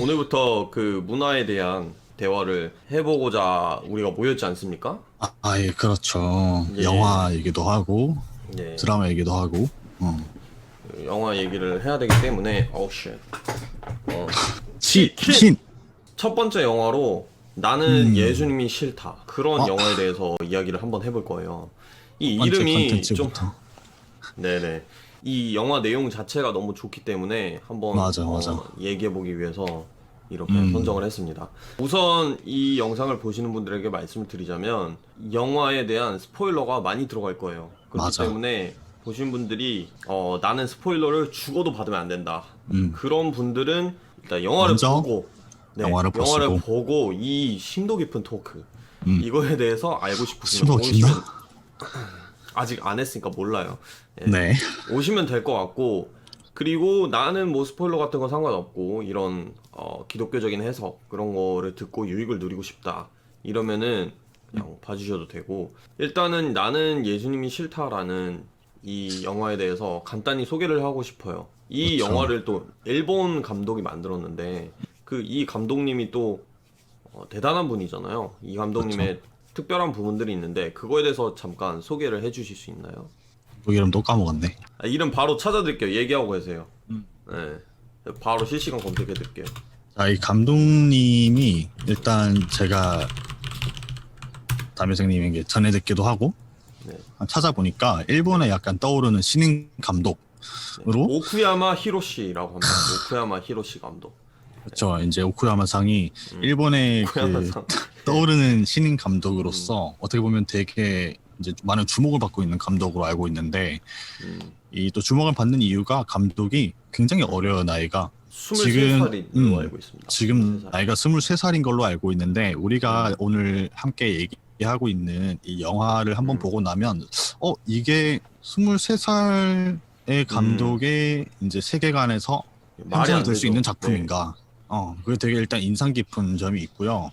오늘부터 그 문화에 대한 대화를 해보고자 우리가 모였지 않습니까? 예, 그렇죠. 예, 영화 얘기도 하고, 예. 드라마 얘기도 하고, 영화 얘기를 해야 되기 때문에, 어우, 쉣. 신! 첫 번째 영화로 나는 예수님이 싫다. 그런 어? 영화에 대해서 이야기를 한번 해볼 거예요. 이 첫 번째 이름이 좀, 컨텐츠부터. 네네. 이 영화 내용 자체가 너무 좋기 때문에 한번 맞아, 맞아. 얘기해보기 위해서 이렇게 음, 선정을 했습니다. 우선 이 영상을 보시는 분들에게 말씀을 드리자면 영화에 대한 스포일러가 많이 들어갈 거예요. 그렇기 맞아. 때문에 보신 분들이 나는 스포일러를 죽어도 받으면 안 된다. 음, 그런 분들은 일단 영화를 먼저 보고 네, 영화를 영화를 보시고, 보고 이 심도 깊은 토크 음, 이거에 대해서 알고 싶으시면 심도 깊나? 오시면 아직 안 했으니까 몰라요. 예. 네. 오시면 될 것 같고, 그리고 나는 뭐 스포일러 같은 거 상관없고 이런 기독교적인 해석 그런 거를 듣고 유익을 누리고 싶다 이러면은 그냥 봐주셔도 되고, 일단은 나는 예수님이 싫다라는 이 영화에 대해서 간단히 소개를 하고 싶어요. 이 그렇죠. 영화를 또 일본 감독이 만들었는데 그 이 감독님이 또 대단한 분이잖아요. 이 그렇죠. 감독님의 특별한 부분들이 있는데 그거에 대해서 잠깐 소개를 해주실 수 있나요? 또 이름도 까먹었네. 이름 바로 찾아드릴게요. 얘기하고 계세요. 음. 네. 바로 실시간 검색해드릴게요. 자, 이 감독님이 일단 제가 담임선생님에게 전해 듣기도 하고, 네. 찾아보니까 일본에 약간 떠오르는 신인 감독으로, 네. 오쿠야마 히로시라고 합니다. 오쿠야마 히로시 감독. 그렇죠. 이제 오쿠야마상이 일본의 그 오쿠야마상. 네. 떠오르는 신인 음, 감독으로서 어떻게 보면 되게 이제 많은 주목을 받고 있는 감독으로 알고 있는데, 음, 이 또 주목을 받는 이유가 감독이 굉장히 어려요, 나이가. 지금 23살로 알고 있습니다. 지금 23살. 나이가 23살인 걸로 알고 있는데, 우리가 음, 오늘 함께 얘기하고 있는 이 영화를 한번 음, 보고 나면 이게 23살의 음. 감독의 이제 세계관에서 말이 형성이 안 될 수 있는 되죠. 네. 작품인가? 그게 되게 일단 인상 깊은 점이 있고요.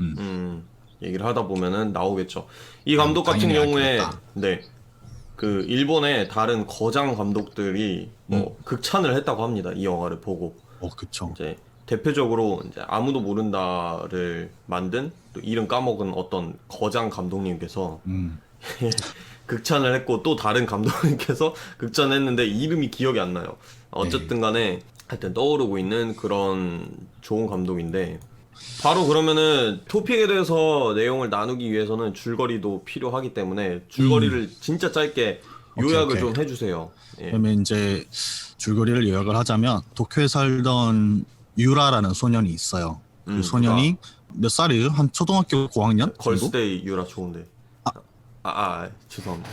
음, 음, 얘기를 하다 보면은 나오겠죠. 이 감독 같은 당연히 알게 경우에, 됐다. 네. 그 일본의 다른 거장 감독들이 음, 뭐 극찬을 했다고 합니다. 이 영화를 보고. 그쵸. 이제 대표적으로 이제 아무도 모른다를 만든 또 이름 까먹은 어떤 거장 감독님께서 음, 극찬을 했고 또 다른 감독님께서 극찬했는데 이름이 기억이 안 나요. 네. 어쨌든 간에 하여튼 떠오르고 있는 그런 좋은 감독인데 바로 그러면은 토픽에 대해서 내용을 나누기 위해서는 줄거리도 필요하기 때문에 음, 줄거리를 진짜 짧게 오케이, 요약을 오케이. 좀 해주세요. 예. 그러면 이제 줄거리를 요약을 하자면 도쿄에 살던 유라라는 소년이 있어요. 그 유라. 소년이 몇 살이에요? 한 초등학교 고학년 정도? 걸스데이 유라 좋은데. 죄송합니다.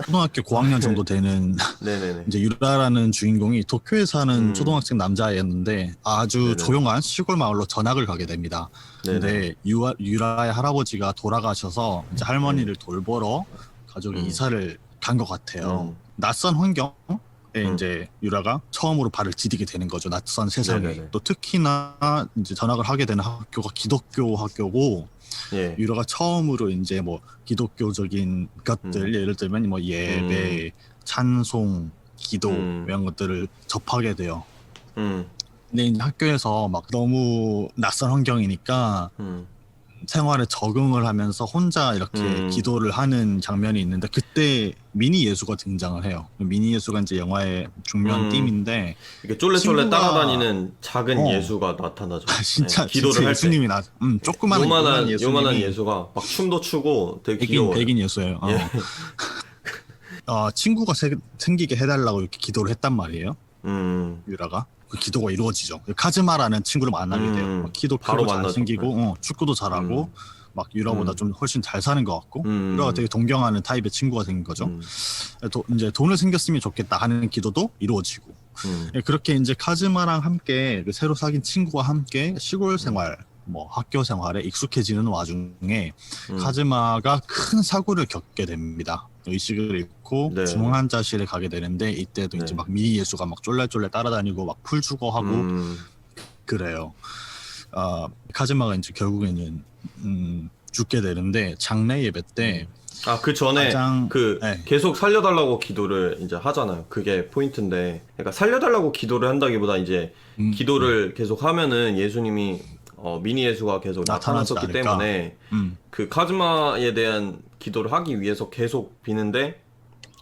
초등학교 고학년 정도 되는 네네네. 이제 유라라는 주인공이 도쿄에 사는 음, 초등학생 남자애였는데 아주 네네. 조용한 시골 마을로 전학을 가게 됩니다. 네네. 근데 유라의 할아버지가 돌아가셔서 이제 네. 할머니를 돌보러 가족이 음, 이사를 간 것 같아요. 음, 낯선 환경에 음. 이제 유라가 처음으로 발을 디디게 되는 거죠. 낯선 세상에. 네네네. 또 특히나 이제 전학을 하게 되는 학교가 기독교 학교고 예. 유라가 처음으로 이제 뭐 기독교적인 음, 것들 예를 들면 뭐 음, 예배, 찬송, 기도 음, 이런 것들을 접하게 돼요. 음, 근데 이제 학교에서 막 너무 낯선 환경이니까 음, 생활에 적응을 하면서 혼자 이렇게 음. 기도를 하는 장면이 있는데 그때 미니 예수가 등장을 해요. 미니 예수가 이제 영화의 중요한 음. 띠인데 이렇게 쫄래쫄래 친구가 따라다니는 작은 어 예수가 나타나죠. 예, 진짜 기도를 할 때. 예수님이 조그마한 요만 요만한 예수님이 예수가 막 춤도 추고 되게 귀여워요. 백인 예수예요. 예. 친구가 생기게 해달라고 이렇게 기도를 했단 말이에요. 음, 유라가 그 기도가 이루어지죠. 카즈마라는 친구를 만나게 돼요. 키도 바로 크고 만나죠. 예. 잘생기고 축구도 잘하고 음, 막 유라보다 음, 좀 훨씬 잘 사는 것 같고 유라가 음, 되게 존경하는 타입의 친구가 생긴 거죠. 음, 이제 돈을 생겼으면 좋겠다 하는 기도도 이루어지고 음, 그렇게 이제 카즈마랑 함께 그 새로 사귄 친구와 함께 시골 음, 생활 뭐 학교 생활에 익숙해지는 와중에 음. 카즈마가 큰 사고를 겪게 됩니다. 의식을 잃고 네네. 중환자실에 가게 되는데 이때도 이제 네. 막 미니 예수가 막 쫄래쫄래 따라다니고 막 풀 주고 하고 음, 그래요. 카즈마가 이제 결국에는 죽게 되는데 장례 예배 때 음, 아, 그 전에 가장 그 네. 계속 살려달라고 기도를 이제 하잖아요. 그게 포인트인데, 그러니까 살려달라고 기도를 한다기보다 이제 기도를 계속 하면은 예수님이 미니 예수가 계속 나타나지 나타났었기 않을까. 때문에 음, 그 카즈마에 대한 기도를 하기 위해서 계속 비는데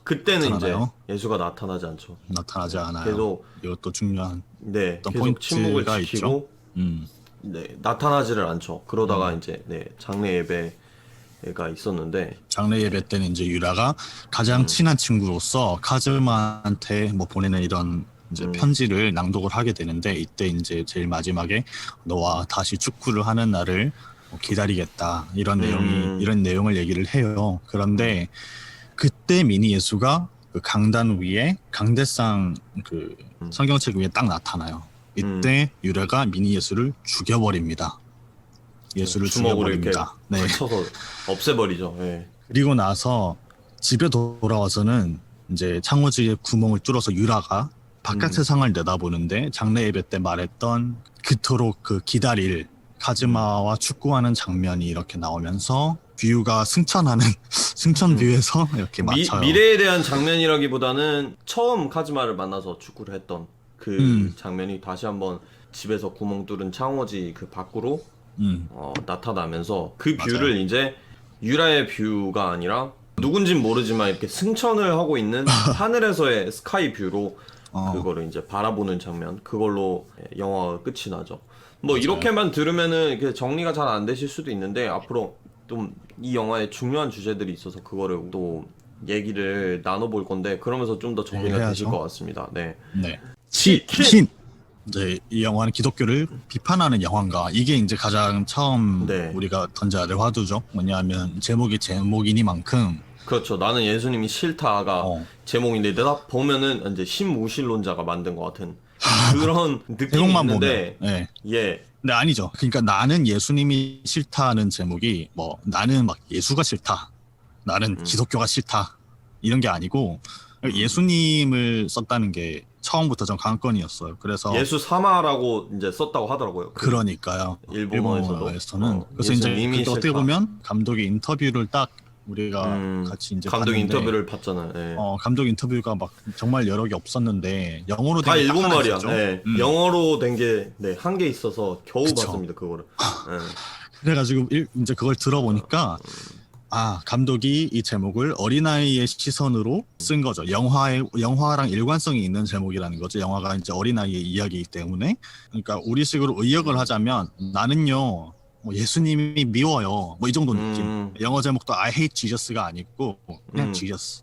그때는 이제 나타나나요? 예수가 나타나지 않죠. 나타나지 않아요. 계속 이것도 중요한 네, 어떤 계속 침묵을 포인트가 지키고 음, 네, 나타나지를 않죠. 그러다가 이제 네, 장례 예배가 있었는데 장례 예배 때는 이제 유라가 가장 친한 친구로서 카즈마한테 뭐 보내는 이런 이제 편지를 낭독을 하게 되는데, 이때 이제 제일 마지막에 너와 다시 축구를 하는 날을 기다리겠다 이런 이런 내용을 얘기를 해요. 그런데 그때 미니 예수가 그 강단 위에 강대상 그 성경책 위에 딱 나타나요. 이때 유라가 미니 예수를 죽여버립니다. 예수를 주먹으로 이렇게 죽여버립니다. 네. 쳐서 없애버리죠. 예. 그리고 나서 집에 돌아와서는 이제 창호지에 구멍을 뚫어서 유라가 바깥 세상을 내다보는데, 장례 예배 때 말했던 그토록 그 기다릴 카즈마와 축구하는 장면이 이렇게 나오면서 뷰가 승천하는 승천 뷰에서 이렇게 맞춰요. 미래에 대한 장면이라기보다는 처음 카즈마를 만나서 축구를 했던 그 장면이 다시 한번 집에서 구멍 뚫은 창호지 그 밖으로 나타나면서 그 뷰를 맞아요. 이제 유라의 뷰가 아니라 누군진 모르지만 이렇게 승천을 하고 있는 하늘에서의 스카이 뷰로 그거를 이제 바라보는 장면, 그걸로 영화가 끝이 나죠. 뭐 이렇게만 들으면은 이렇게 정리가 잘 안 되실 수도 있는데, 앞으로 좀 이 영화에 중요한 주제들이 있어서 그거를 또 얘기를 나눠볼 건데, 그러면서 좀 더 정리가 얘기를 되실 해야죠. 것 같습니다. 네. 네. 신! 이제 이 영화는 기독교를 비판하는 영화인가? 이게 이제 가장 처음 네. 우리가 던져야 될 화두죠. 뭐냐면 제목이 제목이니만큼 그렇죠. 나는 예수님이 싫다가 어. 제목인데, 내가 보면은 이제 신무신론자가 만든 것 같은 그런 느낌이 제목만 있는데, 보면 예. 예. 근데 아니죠. 그러니까 나는 예수님이 싫다는 제목이 뭐 나는 막 예수가 싫다, 나는 기독교가 싫다 이런 게 아니고 예수님을 썼다는 게 처음부터 좀 관건이었어요. 그래서 예수 사마라고 이제 썼다고 하더라고요. 그러니까요. 일본어에서도. 그래서 이제 예수님이 그때 어떻게 싫다. 보면 감독의 인터뷰를 딱 우리가 같이 이제 감독 봤는데, 인터뷰를 봤잖아요. 예. 감독 인터뷰가 막 정말 여러 개 없었는데 영어로 다 된게딱 일본 하나 말이야. 있었죠. 예. 영어로 된 게 네, 한 개 있어서 겨우 그쵸. 봤습니다. 그거를. 예. 그래가지고 이제 그걸 들어보니까 감독이 이 제목을 어린아이의 시선으로 쓴 거죠. 영화랑 일관성이 있는 제목이라는 거죠. 영화가 이제 어린아이의 이야기이기 때문에. 그러니까 우리식으로 의역을 하자면 나는요 뭐 예수님이 미워요 뭐 이 정도 느낌. 영어 제목도 I hate Jesus가 아니고 그냥 Jesus.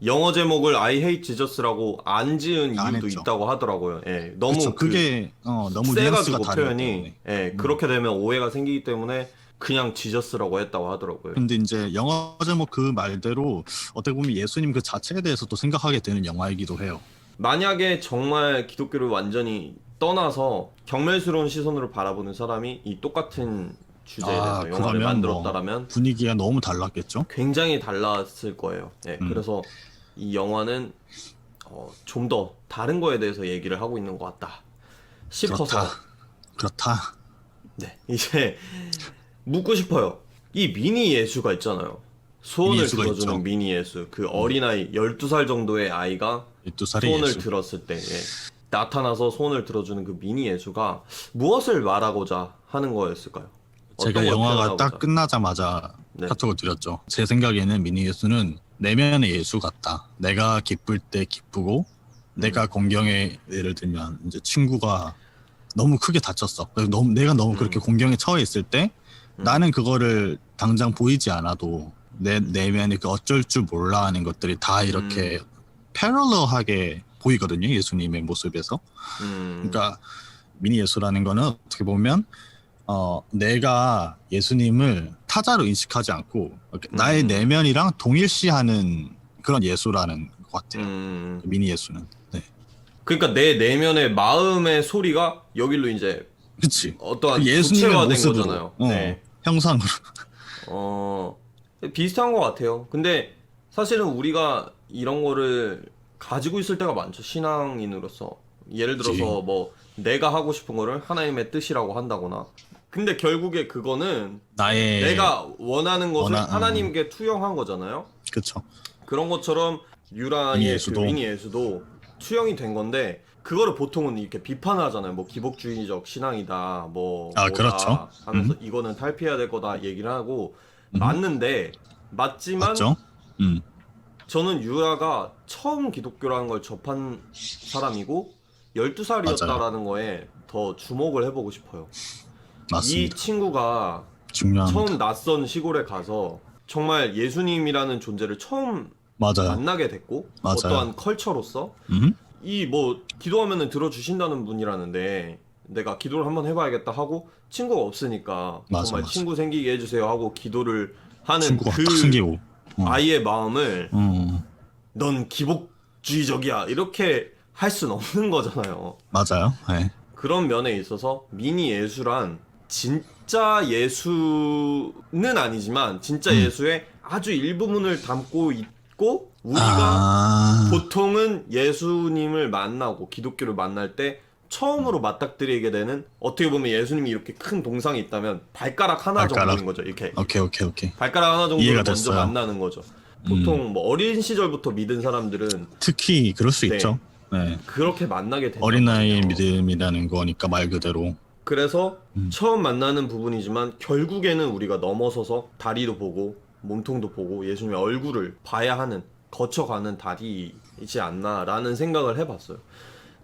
영어 제목을 I hate Jesus라고 안 지은 안 이유도 했죠. 있다고 하더라고요. 예. 너무 그쵸, 그게 너무 뉘앙스가 세가지고 다르기 표현이 때문에. 예, 그렇게 되면 오해가 생기기 때문에 그냥 지저스라고 했다고 하더라고요. 근데 이제 영어 제목 그 말대로 어떻게 보면 예수님 그 자체에 대해서도 생각하게 되는 영화이기도 해요. 만약에 정말 기독교를 완전히 떠나서 경멸스러운 시선으로 바라보는 사람이 이 똑같은 주제에 대해서 영화를 그러면 만들었다라면 뭐 분위기가 너무 달랐겠죠? 굉장히 달랐을 거예요. 예, 그래서 이 영화는 좀 더 다른 거에 대해서 얘기를 하고 있는 것 같다 싶어서 그렇다. 네, 이제 묻고 싶어요. 이 미니 예수가 있잖아요. 소원을 미니 예수가 들어주는 있죠. 미니 예수. 그 어린아이 12살 정도의 아이가 12살의 소원을 예수. 들었을 때 나타나서 소원을 들어주는 그 미니 예수가 무엇을 말하고자 하는 거였을까요? 제가 어떤 걸 영화가 표현하고자? 딱 끝나자마자 네. 카톡을 드렸죠. 제 생각에는 미니 예수는 내면의 예수 같다. 내가 기쁠 때 기쁘고, 내가 공경에 예를 들면 이제 친구가 너무 크게 다쳤어. 내가 너무 그렇게 공경에 처해 있을 때 나는 그거를 당장 보이지 않아도 내 내면의 그 어쩔 줄 몰라 하는 것들이 다 이렇게 패럴러하게 보이거든요. 예수님의 모습에서. 그러니까 미니 예수라는 거는 어떻게 보면 내가 예수님을 타자로 인식하지 않고 나의 내면이랑 동일시하는 그런 예수라는 것 같아요. 미니 예수는. 네. 그러니까 내 내면의 마음의 소리가 여기로 이제 그치. 어떠한 그 예수님의 구체화된 모습으로. 거잖아요. 네. 형상으로. 비슷한 것 같아요. 근데 사실은 우리가 이런 거를 가지고 있을 때가 많죠. 신앙인으로서. 예를 들어서 뭐 내가 하고 싶은 거를 하나님의 뜻이라고 한다거나 근데 결국에 그거는 나의 내가 원하는 것을 원하- 하나님께 투영한 거잖아요. 그쵸. 그런 것처럼 유라의 미니 그 예수도. 미니 예수도 투영이 된 건데 그거를 보통은 이렇게 비판을 하잖아요. 뭐 기복주의적 신앙이다, 뭐 아, 뭐다 그렇죠. 하면서 이거는 탈피해야 될 거다 얘기를 하고 음. 맞는데 맞지만 맞죠? 저는 유라가 처음 기독교라는 걸 접한 사람이고 12살이었다라는 거에 더 주목을 해보고 싶어요. 이 맞습니다. 친구가 중요합니다. 처음 낯선 시골에 가서 정말 예수님이라는 존재를 처음 맞아요. 만나게 됐고 맞아요. 어떠한 컬처로서 음? 이 뭐 기도하면은 들어주신다는 분이라는데 내가 기도를 한번 해봐야겠다 하고 친구가 없으니까 맞아, 정말 맞아. 친구 생기게 해주세요 하고 기도를 하는 친구가 그 딱 생기고. 아이의 마음을 음. 넌 기복주의적이야 이렇게 할 순 없는 거잖아요. 맞아요. 네. 그런 면에 있어서 미니 예수란 진짜 예수는 아니지만 진짜 예수의 아주 일부분을 담고 있고 우리가 보통은 예수님을 만나고 기독교를 만날 때 처음으로 맞닥뜨리게 되는 어떻게 보면 예수님이 이렇게 큰 동상이 있다면 발가락 하나 발가락. 정도인 거죠. 이렇게 오케이. 발가락 하나 정도를 이해가 먼저 됐어요. 만나는 거죠. 보통 뭐 어린 시절부터 믿은 사람들은 특히 그럴 수 네. 있죠. 네. 그렇게 만나게 된단 어린 나이의 말이에요. 믿음이라는 거니까 말 그대로. 그래서 처음 만나는 부분이지만 결국에는 우리가 넘어서서 다리도 보고 몸통도 보고 예수님의 얼굴을 봐야 하는 거쳐가는 다리이지 않나라는 생각을 해봤어요.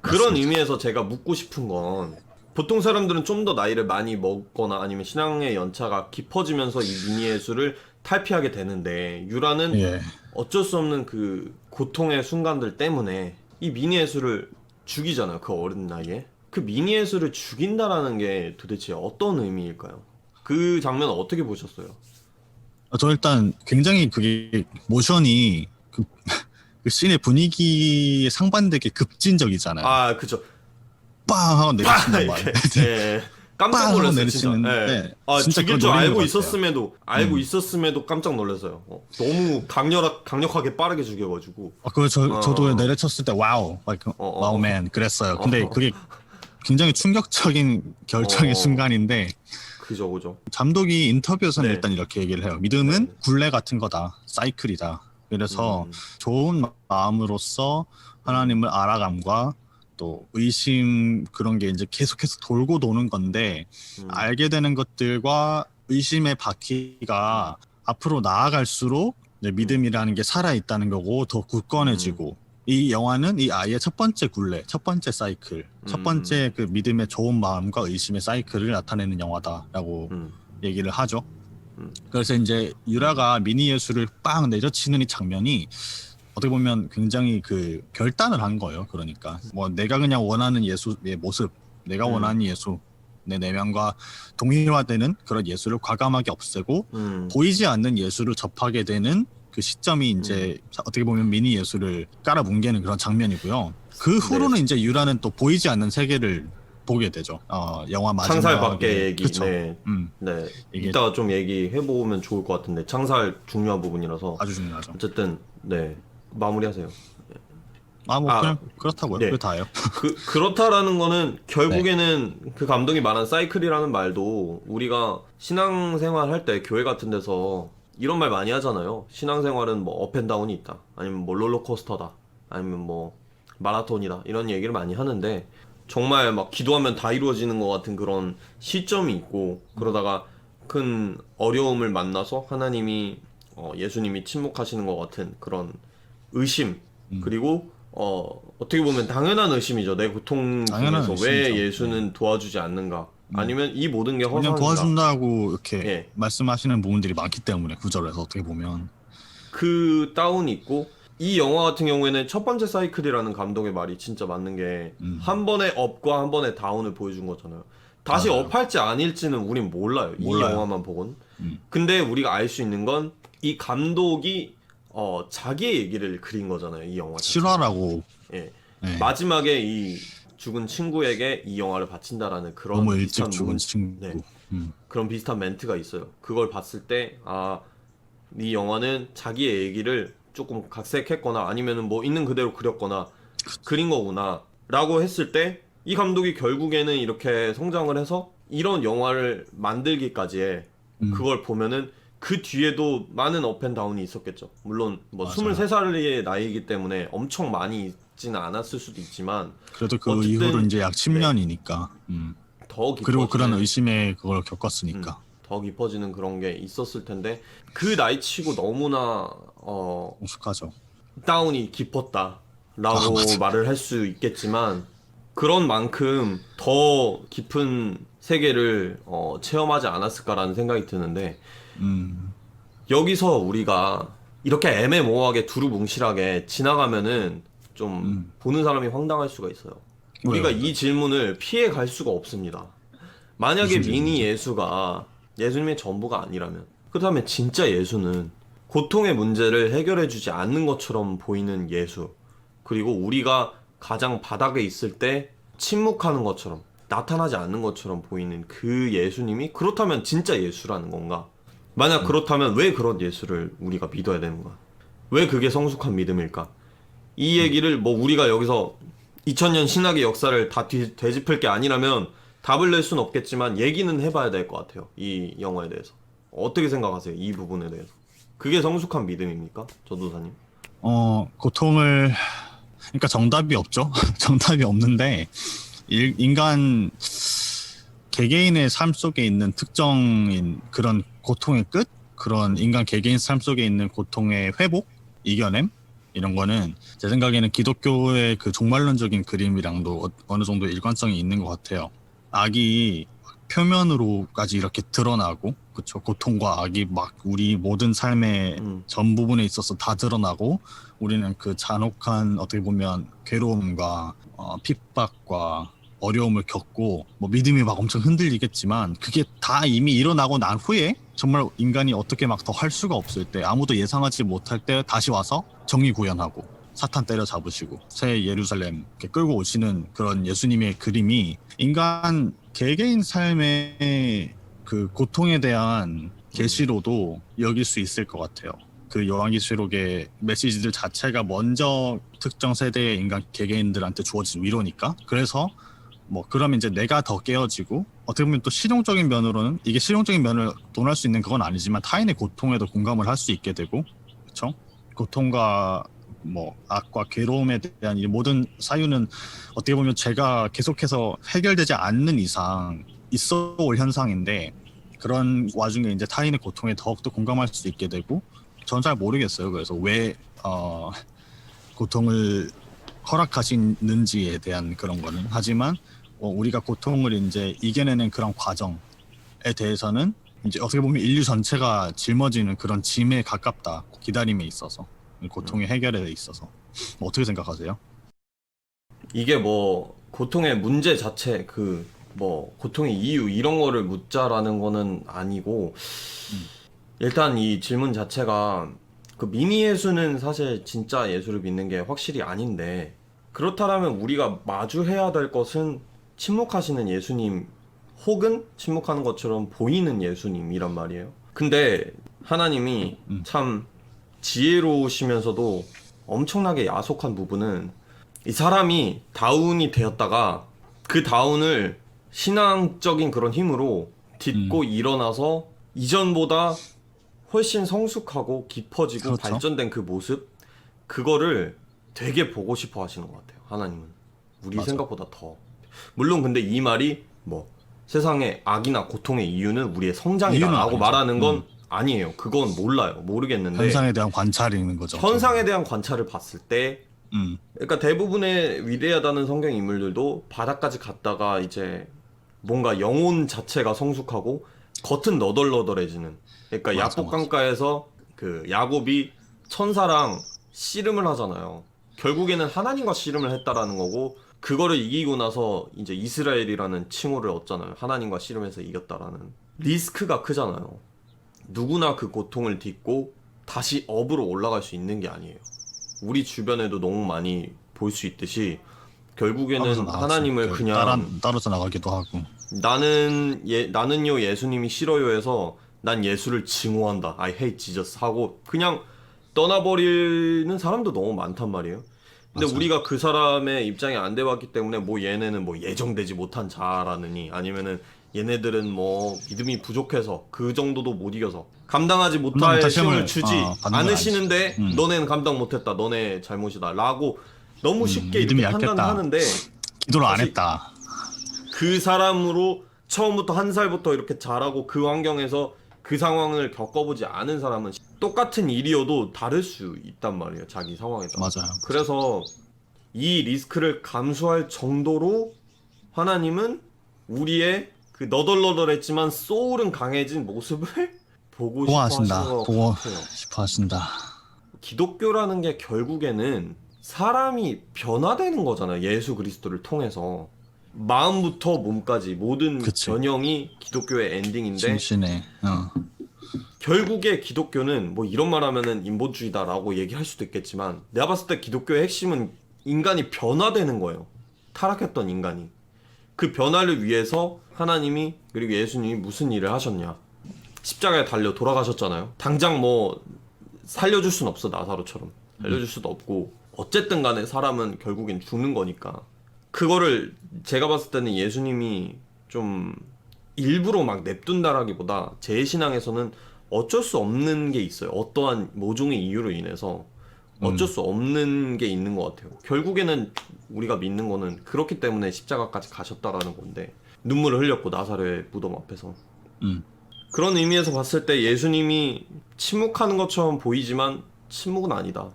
그런 맞습니다. 의미에서 제가 묻고 싶은 건 보통 사람들은 좀 더 나이를 많이 먹거나 아니면 신앙의 연차가 깊어지면서 이 미니 예수를 탈피하게 되는데 유라는 예. 어쩔 수 없는 그 고통의 순간들 때문에 이 미니 예수를 죽이잖아요. 그 어린 나이에. 그 미니 예수를 죽인다라는 게 도대체 어떤 의미일까요? 그 장면 어떻게 보셨어요? 저 일단 굉장히 그게 모션이 그 씬의 분위기에 상반되게 급진적이잖아요. 아, 그죠. 빵 하고 내리치는 이렇게, 말. 예. 깜짝 빵 하고 놀랐어요, 진짜. 내리치는데 예. 아, 진짜 죽일 그거 줄 노린 알고 것 있었음에도 깜짝 놀랐어요. 너무 강력하게 빠르게 죽여가지고. 그거 저도 내려쳤을 때 와우, 와우 맨 그랬어요. 근데 그게 굉장히 충격적인 결정의 순간인데 그죠. 잠독이 인터뷰에서는 네. 일단 이렇게 얘기를 해요. 믿음은 네. 굴레 같은 거다, 사이클이다. 그래서 좋은 마음으로서 하나님을 알아감과 또 의심 그런 게 이제 계속해서 돌고 도는 건데 알게 되는 것들과 의심의 바퀴가 앞으로 나아갈수록 이제 믿음이라는 게 살아 있다는 거고 더 굳건해지고 이 영화는 이 아이의 첫 번째 굴레, 첫 번째 사이클, 첫 번째 그 믿음의 좋은 마음과 의심의 사이클을 나타내는 영화다라고 얘기를 하죠. 그래서 이제 유라가 미니 예수를 빵 내려치는 이 장면이 어떻게 보면 굉장히 그 결단을 한 거예요. 그러니까 뭐 내가 그냥 원하는 예수의 모습, 내가 원하는 예수, 내 내면과 동일화되는 그런 예수를 과감하게 없애고 보이지 않는 예수를 접하게 되는 그 시점이 이제 어떻게 보면 미니 예수를 깔아뭉개는 그런 장면이고요. 그 후로는 이제 유라는 또 보이지 않는 세계를 보게 되죠. 영화 마지막에. 창살 밖의 얘기. 그쵸. 네. 네. 이게 이따가 좀 얘기해보면 좋을 것 같은데 창살 중요한 부분이라서 아주 중요하죠. 어쨌든 네 마무리하세요. 그냥 그렇다고요. 네. 그게 다예요. 그렇다라는 거는 결국에는 그 감독이 말한 사이클이라는 말도 우리가 신앙생활 할 때 교회 같은 데서 이런 말 많이 하잖아요. 신앙생활은 뭐 업앤다운이 있다. 아니면 뭐 롤러코스터다. 아니면 뭐 마라톤이다. 이런 얘기를 많이 하는데 정말 막 기도하면 다 이루어지는 것 같은 그런 시점이 있고 그러다가 큰 어려움을 만나서 하나님이 예수님이 침묵하시는 것 같은 그런 의심 그리고 어떻게 보면 당연한 의심이죠. 내 고통 당연한 중에서 왜 의심이죠. 예수는 도와주지 않는가? 아니면 이 모든 게 그냥 허상인가? 도와준다고 이렇게 예. 말씀하시는 부분들이 많기 때문에 구절에서 어떻게 보면 그 다운이 있고 이 영화 같은 경우에는 첫 번째 사이클이라는 감독의 말이 진짜 맞는 게 한 번의 업과 한 번의 다운을 보여준 거잖아요. 다시 맞아요. 업할지 아닐지는 우린 몰라요. 이 몰라요. 영화만 보곤. 근데 우리가 알 수 있는 건 이 감독이 자기의 얘기를 그린 거잖아요. 이 영화. 실화라고. 예. 네. 마지막에 이 죽은 친구에게 이 영화를 바친다라는 그런 너무 일찍 비슷한 죽은 친구. 네. 그런 비슷한 멘트가 있어요. 그걸 봤을 때 이 영화는 자기의 얘기를 조금 각색했거나 아니면은 뭐 있는 그대로 그렸거나 그린 거구나 라고 했을 때 이 감독이 결국에는 이렇게 성장을 해서 이런 영화를 만들기까지의 그걸 보면은 그 뒤에도 많은 업앤다운이 있었겠죠. 물론 뭐 맞아요. 23살의 나이이기 때문에 엄청 많이 있지는 않았을 수도 있지만 그래도 그 어쨌든 이후로 이제 약 10년이니까. 더 그리고 그런 깊어지는 의심에 그걸 겪었으니까. 더 깊어지는 그런 게 있었을 텐데 그 나이치고 너무나 익숙하죠. 다운이 깊었다라고 맞아. 말을 할 수 있겠지만 그런 만큼 더 깊은 세계를 체험하지 않았을까라는 생각이 드는데 음, 여기서 우리가 이렇게 애매모호하게 두루뭉실하게 지나가면은 좀 보는 사람이 황당할 수가 있어요. 우리가 왜요? 이 질문을 피해 갈 수가 없습니다. 만약에 무슨 미니 질문이죠? 예수가 예수님의 전부가 아니라면 그렇다면 진짜 예수는 고통의 문제를 해결해주지 않는 것처럼 보이는 예수 그리고 우리가 가장 바닥에 있을 때 침묵하는 것처럼 나타나지 않는 것처럼 보이는 그 예수님이 그렇다면 진짜 예수라는 건가? 만약 그렇다면 왜 그런 예수를 우리가 믿어야 되는가? 왜 그게 성숙한 믿음일까? 이 얘기를 뭐 우리가 여기서 2000년 신학의 역사를 다 되짚을 게 아니라면 답을 낼 수는 없겠지만 얘기는 해봐야 될 것 같아요. 이 영화에 대해서. 어떻게 생각하세요? 이 부분에 대해서. 그게 성숙한 믿음입니까? 전도사님? 고통을, 그러니까 정답이 없죠. 정답이 없는데, 인간 개개인의 삶 속에 있는 특정인 그런 고통의 끝? 그런 인간 개개인 삶 속에 있는 고통의 회복? 이겨냄? 이런 거는 제 생각에는 기독교의 그 종말론적인 그림이랑도 어느 정도 일관성이 있는 것 같아요. 악이 표면으로까지 이렇게 드러나고, 그쵸? 고통과 악이 막 우리 모든 삶의 전 부분에 있어서 다 드러나고, 우리는 그 잔혹한 어떻게 보면 괴로움과 핍박과 어려움을 겪고 뭐 믿음이 막 엄청 흔들리겠지만 그게 다 이미 일어나고 난 후에 정말 인간이 어떻게 막 더 할 수가 없을 때 아무도 예상하지 못할 때 다시 와서 정의 구현하고 사탄 때려잡으시고 새 예루살렘 이렇게 끌고 오시는 그런 예수님의 그림이 인간 개개인 삶의 그 고통에 대한 계시로도 여길 수 있을 것 같아요. 그 요한계시록의 메시지들 자체가 먼저 특정 세대의 인간 개개인들한테 주어진 위로니까 그래서 뭐 그러면 이제 내가 더 깨어지고 어떻게 보면 또 실용적인 면으로는 이게 실용적인 면을 논할 수 있는 그건 아니지만 타인의 고통에도 공감을 할 수 있게 되고 그렇죠? 고통과 뭐 악과 괴로움에 대한 이 모든 사유는 어떻게 보면 제가 계속해서 해결되지 않는 이상 있어 올 현상인데 그런 와중에 이제 타인의 고통에 더욱더 공감할 수 있게 되고 전 잘 모르겠어요. 그래서 왜 고통을 허락하시는지에 대한 그런 거는 하지만 우리가 고통을 이제 이겨내는 그런 과정에 대해서는 이제 어떻게 보면 인류 전체가 짊어지는 그런 짐에 가깝다. 기다림에 있어서 고통의 해결에 있어서 어떻게 생각하세요? 이게 뭐 고통의 문제 자체 그 뭐 고통의 이유 이런 거를 묻자라는 거는 아니고 일단 이 질문 자체가 그 미니 예수는 사실 진짜 예수를 믿는 게 확실히 아닌데 그렇다면 우리가 마주해야 될 것은 침묵하시는 예수님 혹은 침묵하는 것처럼 보이는 예수님이란 말이에요. 근데 하나님이 참 지혜로우시면서도 엄청나게 야속한 부분은 이 사람이 다운이 되었다가 그 다운을 신앙적인 그런 힘으로 딛고 일어나서 이전보다 훨씬 성숙하고 깊어지고 그렇죠. 발전된 그 모습 그거를 되게 보고 싶어 하시는 것 같아요. 하나님은 우리 맞아. 생각보다 더 물론 근데 이 말이 뭐 세상의 악이나 고통의 이유는 우리의 이유는 성장이다라고 아니죠. 말하는 건 아니에요. 그건 몰라요. 모르겠는데 현상에 대한 관찰이 있는 거죠. 현상에 대한 관찰을 봤을 때 그러니까 대부분의 위대하다는 성경 인물들도 바닥까지 갔다가 이제 뭔가 영혼 자체가 성숙하고 겉은 너덜너덜해지는 그러니까 맞아, 야복 강가에서 그 야곱이 천사랑 씨름을 하잖아요. 결국에는 하나님과 씨름을 했다라는 거고 그거를 이기고 나서 이제 이스라엘이라는 칭호를 얻잖아요. 하나님과 씨름해서 이겼다라는 리스크가 크잖아요. 누구나 그 고통을 딛고 다시 업으로 올라갈 수 있는 게 아니에요. 우리 주변에도 너무 많이 볼 수 있듯이 결국에는 하나님을 그냥 따라서 나가기도 하고 나는요 예수님이 싫어요 해서 난 예수를 증오한다. I hate Jesus 하고 그냥 떠나버리는 사람도 너무 많단 말이에요. 근데 맞아요. 우리가 그 사람의 입장에 안 돼봤기 때문에 뭐 얘네는 뭐 예정되지 못한 자라느니 아니면은 얘네들은 뭐 믿음이 부족해서 그 정도도 못 이겨서 감당하지 못할 못할 시험을 시험을, 주지 받는 건 않으시는데 아니지. 너네는 감당 못했다 너네 잘못이다 라고 너무 쉽게 믿음이 이렇게 약했다. 판단하는데 기도를 안 사실 했다. 그 사람으로 처음부터 한 살부터 이렇게 자라고 그 환경에서 그 상황을 겪어보지 않은 사람은 똑같은 일이어도 다를 수 있단 말이에요. 자기 상황에 따라. 맞아요. 그래서 이 리스크를 감수할 정도로 하나님은 우리의 그 너덜너덜했지만 소울은 강해진 모습을 보고 싶어 하시는 보호하신다. 것 보고 같아요. 싶어 하신다. 기독교라는 게 결국에는 사람이 변화되는 거잖아요. 예수 그리스도를 통해서. 마음부터 몸까지 모든 그치. 전형이 기독교의 엔딩인데 심신에. 결국에 기독교는 뭐 이런 말 하면은 인본주의다라고 얘기할 수도 있겠지만 내가 봤을 때 기독교의 핵심은 인간이 변화되는 거예요. 타락했던 인간이. 그 변화를 위해서 하나님이 그리고 예수님이 무슨 일을 하셨냐. 십자가에 달려 돌아가셨잖아요. 당장 뭐 살려줄 순 없어 나사로처럼. 살려줄 수도 없고 어쨌든 간에 사람은 결국엔 죽는 거니까. 그거를 제가 봤을 때는 예수님이 좀 일부러 막 냅둔다라기보다 제 신앙에서는 어쩔 수 없는 게 있어요. 어떠한 모종의 이유로 인해서 어쩔 수 없는 게 있는 것 같아요. 결국에는 우리가 믿는 거는 그렇기 때문에 십자가까지 가셨다라는 건데 눈물을 흘렸고 나사로의 무덤 앞에서 음. 그런 의미에서 봤을 때 예수님이 침묵하는 것처럼 보이지만 침묵은 아니다.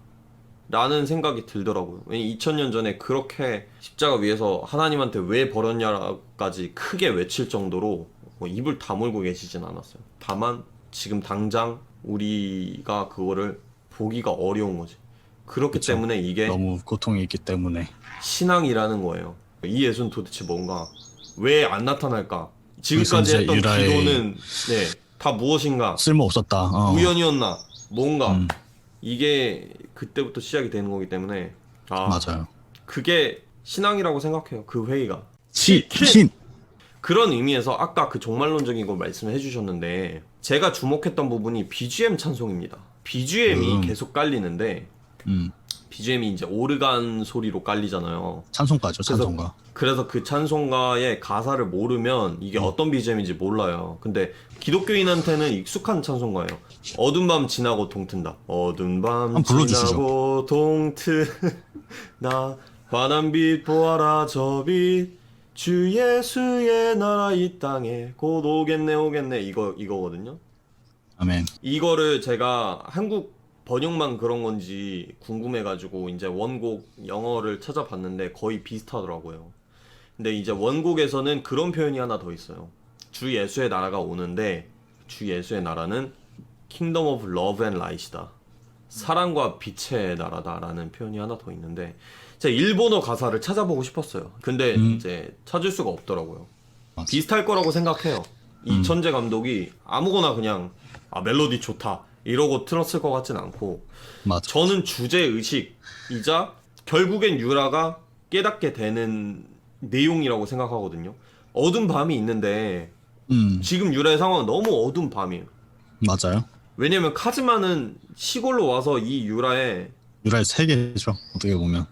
라는 생각이 들더라고요. 왜냐면 2000년 전에 그렇게 십자가 위에서 하나님한테 왜 버렸냐까지 크게 외칠 정도로 뭐 입을 다물고 계시진 않았어요. 다만 지금 당장 우리가 그거를 보기가 어려운 거지. 그렇기 그쵸. 때문에 이게 너무 고통이 있기 때문에. 신앙이라는 거예요. 이 예수는 도대체 뭔가 왜 안 나타날까? 지금까지 이제 했던 유라의- 기도는 다 무엇인가? 쓸모 없었다. 우연이었나? 뭔가 음. 이게 그때부터 시작이 되는 거기 때문에 맞아요. 그게 신앙이라고 생각해요. 그 회의가 신. 그런 의미에서 아까 그 종말론적인 거 말씀해 주셨는데 제가 주목했던 부분이 BGM 찬송입니다. BGM이 계속 깔리는데 BGM이 이제 오르간 소리로 깔리잖아요. 찬송가죠. 찬송가. 그래서 그 찬송가의 가사를 모르면 이게 어떤 BGM인지 몰라요. 근데 기독교인한테는 익숙한 찬송가예요. 어두운 밤 지나고 동튼다. 어두운 밤 한번 불러주시죠. 지나고 동트나 환한 빛 보아라 저 빛 주 예수의 나라 이 땅에 곧 오겠네 오겠네 이거거든요. 아멘. 이거를 제가 한국 번역만 그런 건지 궁금해가지고 이제 원곡 영어를 찾아봤는데 거의 비슷하더라고요. 근데 이제 원곡에서는 그런 표현이 하나 더 있어요. 주 예수의 나라가 오는데 주 예수의 나라는 Kingdom of Love and Light이다. 사랑과 빛의 나라다라는 표현이 하나 더 있는데 제가 일본어 가사를 찾아보고 싶었어요. 근데 이제 찾을 수가 없더라고요. 맞아. 비슷할 거라고 생각해요. 이 천재 감독이 아무거나 그냥 멜로디 좋다 이러고 틀었을 것 같진 않고 맞아. 저는 주제의식이자 결국엔 유라가 깨닫게 되는 내용이라고 생각하거든요. 어두운 밤이 있는데 지금 유라의 상황은 너무 어두운 밤이에요. 맞아요. 왜냐면 카즈마는 시골로 와서 이 유라의 유라의 세계죠. 어떻게 보면.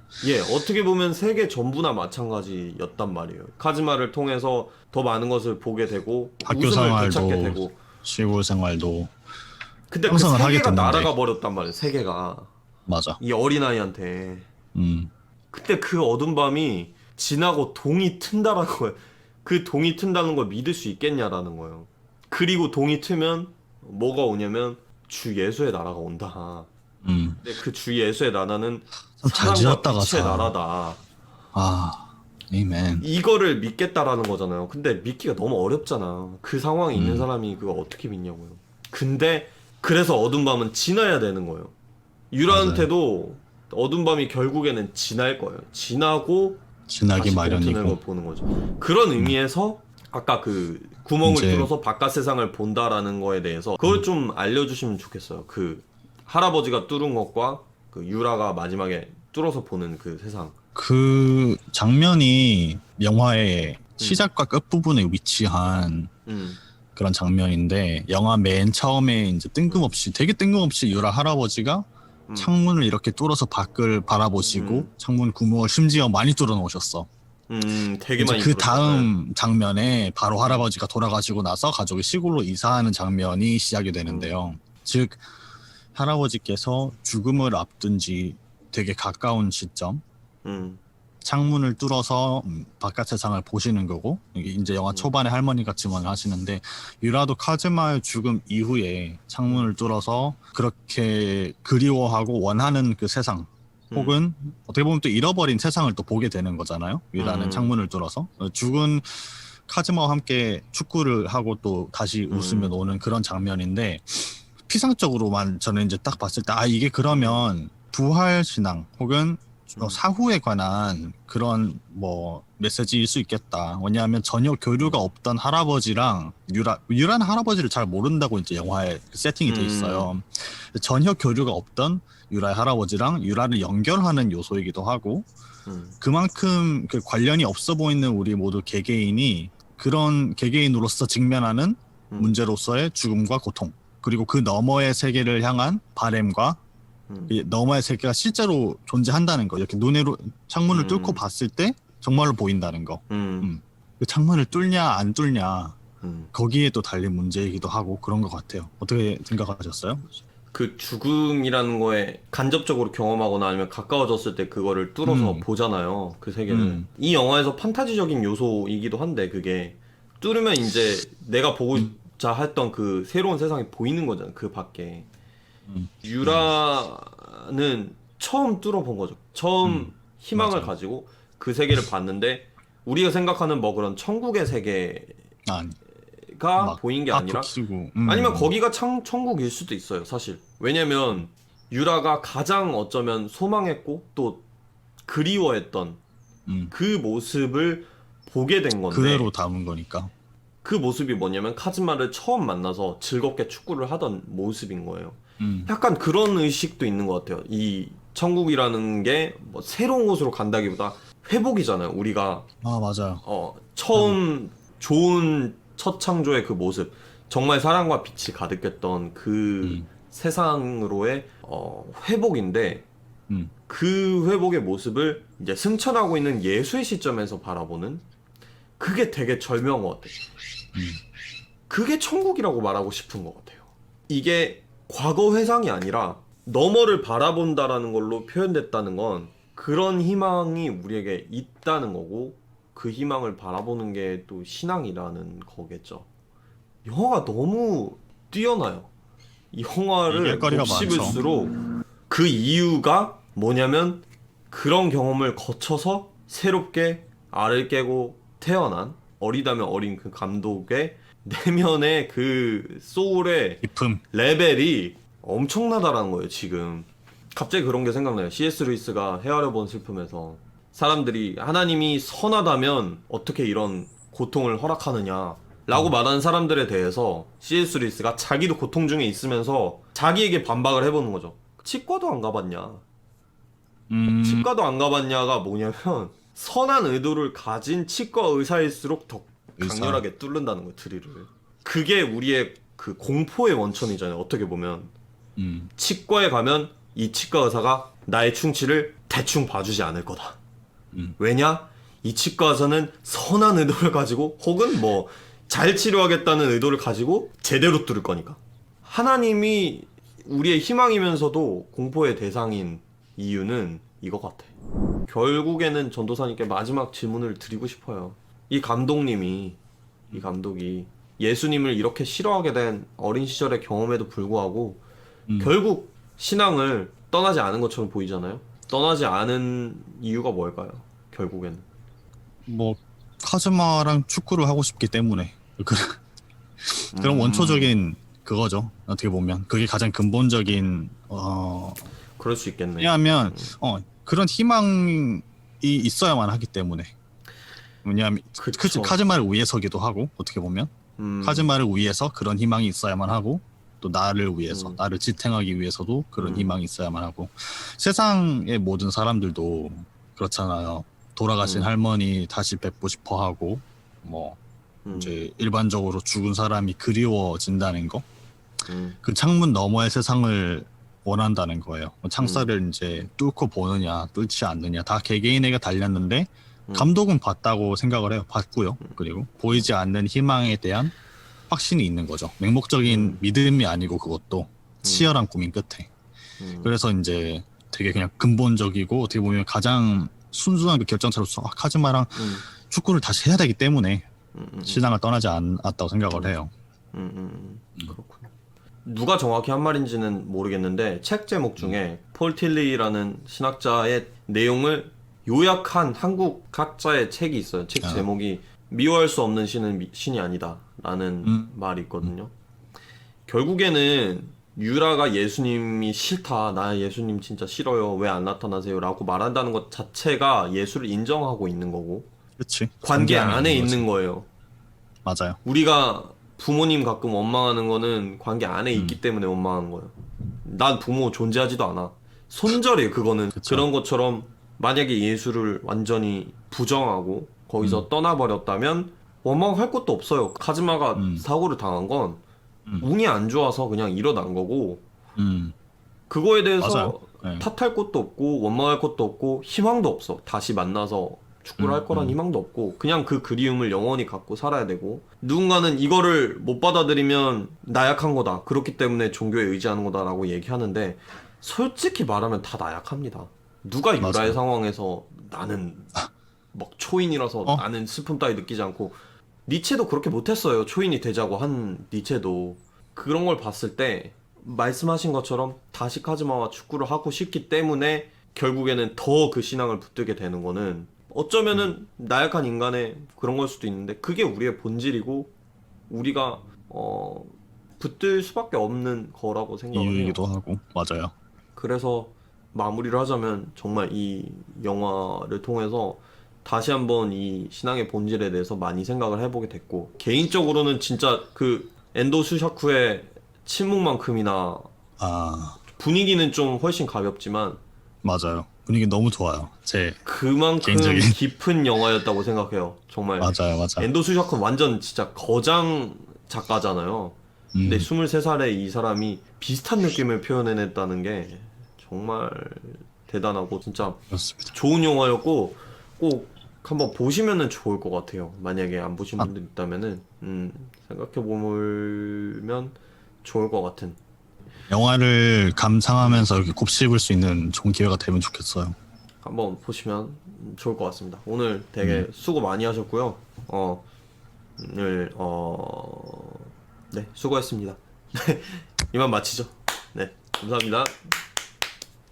어떻게 보면 세계 전부나 마찬가지였단 말이에요. 카즈마를 통해서 더 많은 것을 보게 되고 학교 웃음을 생활도 되찾게 되고 시골 생활도 근데 그 형성을 하게 세계가 됐는데. 날아가 버렸단 말이에요. 세계가 맞아. 이 어린아이한테 음. 그때 그 어두운 밤이 지나고 동이 튼다라는 거예요. 그 동이 튼다는 걸 믿을 수 있겠냐라는 거예요. 그리고 동이 트면 뭐가 오냐면 주 예수의 나라가 온다. 근데 그 주 예수의 나라는 잘 사랑과 지었다, 빛의 가사. 나라다. 아멘. 이거를 믿겠다라는 거잖아요. 근데 믿기가 너무 어렵잖아. 그 상황에 있는 사람이 그거 어떻게 믿냐고요. 근데 그래서 어두운 밤은 지나야 되는 거예요. 유라한테도 어두운 밤이 결국에는 지날 거예요. 지나고 지나기 다시 마련이고. 동트는 걸 보는 거죠. 그런 의미에서 아까 그 구멍을 이제- 뚫어서 바깥 세상을 본다라는 거에 대해서 그걸 좀 알려주시면 좋겠어요. 그 할아버지가 뚫은 것과 그 유라가 마지막에 뚫어서 보는 그 세상. 그 장면이 영화의 시작과 끝 부분에 위치한 그런 장면인데 영화 맨 처음에 이제 되게 뜬금없이 유라 할아버지가 창문을 이렇게 뚫어서 밖을 바라보시고 창문 구멍을 심지어 많이 뚫어 놓으셨어. 되게 이제 많이 그 들었어요. 다음 장면에 바로 할아버지가 돌아가시고 나서 가족이 시골로 이사하는 장면이 시작이 되는데요. 즉 할아버지께서 죽음을 앞둔 지 되게 가까운 시점, 음, 창문을 뚫어서 바깥 세상을 보시는 거고, 이게 이제 영화 초반에 할머니가 증언을 하시는데, 유라도 카즈마의 죽음 이후에 창문을 뚫어서 그렇게 그리워하고 원하는 그 세상, 혹은 어떻게 보면 또 잃어버린 세상을 또 보게 되는 거잖아요. 유라는 창문을 뚫어서 죽은 카즈마와 함께 축구를 하고 또 다시 웃으며 노는 그런 장면인데, 피상적으로만 저는 이제 딱 봤을 때, 아, 이게 그러면 부활 신앙 혹은 사후에 관한 그런 뭐 메시지일 수 있겠다. 왜냐하면 전혀 교류가 없던 할아버지랑 유라는 할아버지를 잘 모른다고 이제 영화에 세팅이 돼 있어요. 전혀 교류가 없던 유라의 할아버지랑 유라를 연결하는 요소이기도 하고, 그만큼 그 관련이 없어 보이는 우리 모두 개개인이 그런 개개인으로서 직면하는 문제로서의 죽음과 고통, 그리고 그 너머의 세계를 향한 바램과 이 너머의 세계가 실제로 존재한다는 거. 이렇게 눈으로 창문을 뚫고 봤을 때 정말로 보인다는 거. 그 창문을 뚫냐 안 뚫냐 거기에 또 달린 문제이기도 하고 그런 것 같아요. 어떻게 생각하셨어요? 그 죽음이라는 거에 간접적으로 경험하거나 아니면 가까워졌을 때 그거를 뚫어서 보잖아요. 그 세계는. 이 영화에서 판타지적인 요소이기도 한데 그게 뚫으면 이제 내가 보고자 했던 그 새로운 세상이 보이는 거잖아요. 그 밖에. 유라는 처음 뚫어본 거죠. 처음 희망을 맞아요. 가지고 그 세계를 봤는데 우리가 생각하는 뭐 그런 천국의 세계가 막 보인 게 하프 아니라 키고, 아니면 거기가 천국일 수도 있어요, 사실. 왜냐면 유라가 가장 어쩌면 소망했고 또 그리워했던 그 모습을 보게 된 건데 그대로 담은 거니까. 그 모습이 뭐냐면 카즈마를 처음 만나서 즐겁게 축구를 하던 모습인 거예요. 약간 그런 의식도 있는 것 같아요. 이 천국이라는 게 뭐 새로운 곳으로 간다기보다 회복이잖아요. 우리가 아, 맞아요. 처음 좋은 첫 창조의 그 모습, 정말 사랑과 빛이 가득했던 그 세상으로의 회복인데 그 회복의 모습을 이제 승천하고 있는 예수의 시점에서 바라보는 그게 되게 절묘한 것 같아요. 그게 천국이라고 말하고 싶은 것 같아요. 이게 과거 회상이 아니라 너머를 바라본다라는 걸로 표현됐다는 건 그런 희망이 우리에게 있다는 거고 그 희망을 바라보는 게 또 신앙이라는 거겠죠. 영화가 너무 뛰어나요. 이 영화를 얘기할거리가 곱씹을수록 그 이유가 뭐냐면 그런 경험을 거쳐서 새롭게 알을 깨고 태어난 어리다면 어린 그 감독의 내면의 그 소울의 깊음. 레벨이 엄청나다라는 거예요. 지금 갑자기 그런 게 생각나요. C.S. 루이스가 헤아려 본 슬픔에서 사람들이 하나님이 선하다면 어떻게 이런 고통을 허락하느냐 라고 말하는 사람들에 대해서 C.S. 루이스가 자기도 고통 중에 있으면서 자기에게 반박을 해보는 거죠. 치과도 안 가봤냐? 치과도 안 가봤냐가 뭐냐면 선한 의도를 가진 치과 의사일수록 더 강렬하게 뚫는다는 거예요. 드릴을. 그게 우리의 그 공포의 원천이잖아요. 어떻게 보면 치과에 가면 이 치과 의사가 나의 충치를 대충 봐주지 않을 거다. 왜냐? 이 치과 의사는 선한 의도를 가지고 혹은 뭐 잘 치료하겠다는 의도를 가지고 제대로 뚫을 거니까. 하나님이 우리의 희망이면서도 공포의 대상인 이유는 이거 같아. 결국에는 전도사님께 마지막 질문을 드리고 싶어요. 이 감독이 예수님을 이렇게 싫어하게 된 어린 시절의 경험에도 불구하고 결국 신앙을 떠나지 않은 것처럼 보이잖아요. 떠나지 않은 이유가 뭘까요? 결국에는. 뭐 카즈마랑 축구를 하고 싶기 때문에 그런 원초적인 그거죠. 어떻게 보면 그게 가장 근본적인 그럴 수 있겠네. 왜냐하면 그런 희망이 있어야만 하기 때문에. 왜냐하면 그쵸. 카즈마를 위해서기도 하고 어떻게 보면 카즈마를 위해서 그런 희망이 있어야만 하고 또 나를 위해서 나를 지탱하기 위해서도 그런 희망이 있어야만 하고 세상의 모든 사람들도 그렇잖아요. 돌아가신 할머니 다시 뵙고 싶어 하고 뭐 이제 일반적으로 죽은 사람이 그리워진다는 거. 그 창문 너머의 세상을 원한다는 거예요. 창살을 이제 뚫고 보느냐, 뚫지 않느냐 다 개개인에게 달렸는데 감독은 봤다고 생각을 해요. 봤고요. 그리고 보이지 않는 희망에 대한 확신이 있는 거죠. 맹목적인 믿음이 아니고 그것도 치열한 고민 끝에. 그래서 이제 되게 그냥 근본적이고 어떻게 보면 가장 순수한 그 결정차로서 카즈마랑 축구를 다시 해야 되기 때문에 신앙을 떠나지 않았다고 생각을 해요. 그렇군요. 누가 정확히 한 말인지는 모르겠는데 책 제목 중에 폴 틸리라는 신학자의 내용을 요약한 한국 학자의 책이 있어요. 책 제목이 미워할 수 없는 신은 신이 아니다 라는 말이 있거든요. 결국에는 유라가 예수님이 싫다, 나 예수님 진짜 싫어요, 왜 안 나타나세요 라고 말한다는 것 자체가 예수를 인정하고 있는 거고, 그렇지. 관계 성장이 안에 거지. 있는 거예요. 맞아요. 우리가 부모님 가끔 원망하는 거는 관계 안에 있기 때문에 원망하는 거예요. 난 부모 존재하지도 않아. 손절이에요, 그거는. 그쵸. 그런 것처럼 만약에 예수를 완전히 부정하고 거기서 떠나버렸다면 원망할 것도 없어요. 카즈마가 사고를 당한 건 운이 안 좋아서 그냥 일어난 거고, 그거에 대해서 맞아요. 네. 탓할 것도 없고 원망할 것도 없고 희망도 없어. 다시 만나서 축구를 할 거란 희망도 없고, 그냥 그 그리움을 영원히 갖고 살아야 되고, 누군가는 이거를 못 받아들이면 나약한 거다, 그렇기 때문에 종교에 의지하는 거다 라고 얘기하는데, 솔직히 말하면 다 나약합니다. 누가 유라의 맞아요. 상황에서 나는 막 초인이라서 나는 슬픔 따위 느끼지 않고, 니체도 그렇게 못했어요. 초인이 되자고 한 니체도. 그런 걸 봤을 때 말씀하신 것처럼 다시 카즈마와 축구를 하고 싶기 때문에 결국에는 더 그 신앙을 붙들게 되는 거는 어쩌면은 나약한 인간의 그런 걸 수도 있는데, 그게 우리의 본질이고 우리가 붙들 수밖에 없는 거라고 생각을 해요. 이유이기도 하고 맞아요. 그래서 마무리를 하자면 정말 이 영화를 통해서 다시 한번 이 신앙의 본질에 대해서 많이 생각을 해보게 됐고, 개인적으로는 진짜 그 엔도 수샤쿠의 침묵만큼이나 아 분위기는 좀 훨씬 가볍지만 맞아요. 분위기 너무 좋아요. 제 그만큼 개인적인- 깊은 영화였다고 생각해요. 정말. 맞아요. 엔도 수샤쿠는 완전 진짜 거장 작가잖아요. 근데 23살에 이 사람이 비슷한 느낌을 표현해냈다는 게 정말 대단하고 진짜 그렇습니다. 좋은 영화였고, 꼭 한번 보시면은 좋을 것 같아요. 만약에 안 보신 분들 있다면은 생각해보면 좋을 것 같은. 영화를 감상하면서 이렇게 곱씹을 수 있는 좋은 기회가 되면 좋겠어요. 한번 보시면 좋을 것 같습니다. 오늘 되게 수고 많이 하셨고요. 오늘 네, 수고했습니다. 이만 마치죠. 네, 감사합니다.